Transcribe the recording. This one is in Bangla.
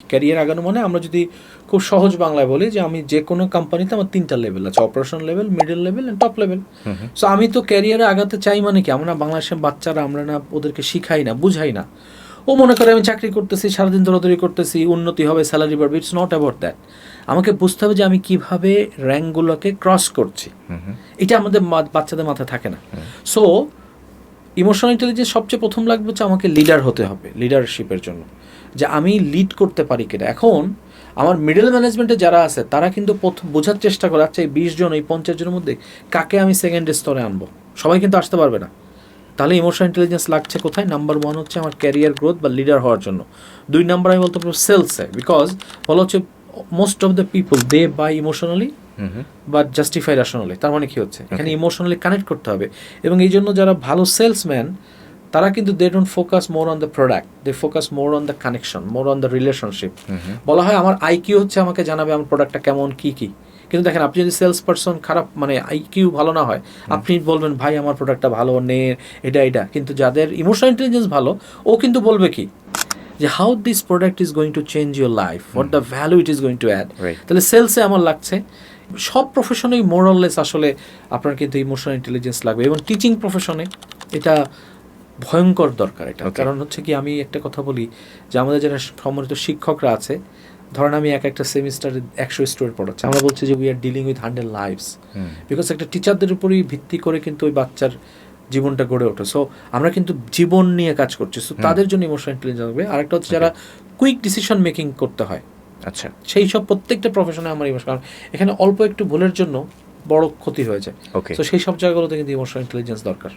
ক্যারিয়ার আগানো মানে আমরা যদি খুব সহজ বাংলায় বলি যে আমি যে কোনো কোম্পানিতে আমার 3টা লেভেল আছে, operation level, middle level and top level. So আমি তো ক্যারিয়ারে আগাতে চাই মানে কি, আমরা বাংলাদেশের বাচ্চারা আমরা না ওদেরকে শিখাই না, বুঝাই না। ও মনে করে আমি চাকরি করতেছি, সারাদিন দৌড়াদৌড়ি করতেছি, উন্নতি হবে, স্যালারি বাড়বে। It's not about that. আমাকে বুঝতে হবে যে আমি কিভাবে র্যাঙ্কগুলোকে ক্রস করছি, এটা আমাদের বাচ্চাদের মাথায় থাকে না। সো ইমোশনাল ইন্টেলিজেন্স সবচেয়ে প্রথম লাগবে হচ্ছে আমাকে লিডার হতে হবে, লিডারশিপের জন্য, যে আমি লিড করতে পারি কিনা। এখন আমার মিডল ম্যানেজমেন্টে যারা আছে তারা কিন্তু বোঝার চেষ্টা করে, আচ্ছা এই 20 জন এই 50 জনের মধ্যে কাকে আমি সেকেন্ড স্তরে আনবো। সবাই কিন্তু আসতে পারবে না। তাহলে ইমোশনাল ইন্টেলিজেন্স লাগছে কোথায়? নাম্বার 1 হচ্ছে আমার ক্যারিয়ার গ্রোথ বা লিডার হওয়ার জন্য। 2 নাম্বার আমি বলতে পারবো সেলসে, বিকজ বলা হচ্ছে most of the people they buy emotionally বা জাস্টিফাই রেশনালি। তার মানে কি হচ্ছে, এখানে ইমোশনালি কানেক্ট করতে হবে। এবং এই জন্য যারা ভালো সেলসম্যান তারা কিন্তু they don't focus more on the product, they focus more on the connection, more on the relationship. বলা হয় আমার আইকিউ হচ্ছে আমাকে জানাবে আমার প্রোডাক্টটা কেমন, কী কী। কিন্তু দেখেন আপনি যদি সেলস পারসন খারাপ মানে আইকিউ ভালো না হয়, আপনি বলবেন ভাই আমার প্রোডাক্টটা ভালো নে এটা। কিন্তু যাদের ইমোশনাল ইন্টেলিজেন্স ভালো, ও কিন্তু বলবে কি যে how this product is going to change your life, what the value it is going to add. তাহলে সেলসে আমার লাগছে, সব প্রফেশনেই মোরাললেস আসলে আপনার কিন্তু ইমোশনাল ইন্টেলিজেন্স লাগবে। এবং টিচিং প্রফেশনে এটা ভয়ঙ্কর দরকার এটা। কারণ হচ্ছে কি, আমি একটা কথা বলি যে আমাদের যারা সম্মানিত শিক্ষকরা আছে, ধরেন আমি একটা সেমিস্টারে 100 স্টুডেন্ট পড়াচ্ছি, আমরা বলছি যে we are dealing with 100 lives, because একটা টিচারদের উপরই ভিত্তি করে কিন্তু ওই বাচ্চার জীবনটা গড়ে ওঠে। সো আমরা কিন্তু জীবন নিয়ে কাজ করছি, সো তাদের জন্য ইমোশনাল ইন্টেলিজেন্স হবে। আরেকটা হচ্ছে যারা কুইক ডিসিশন মেকিং করতে হয়, আচ্ছা সেই সব প্রত্যেকটা প্রফেশনে আমার ইমোশনাল, কারণ এখানে অল্প একটু ভুলের জন্য বড় ক্ষতি হয়ে যায়। তো সেই সব জায়গাগুলোতে কিন্তু ইমোশনাল ইন্টেলিজেন্স দরকার।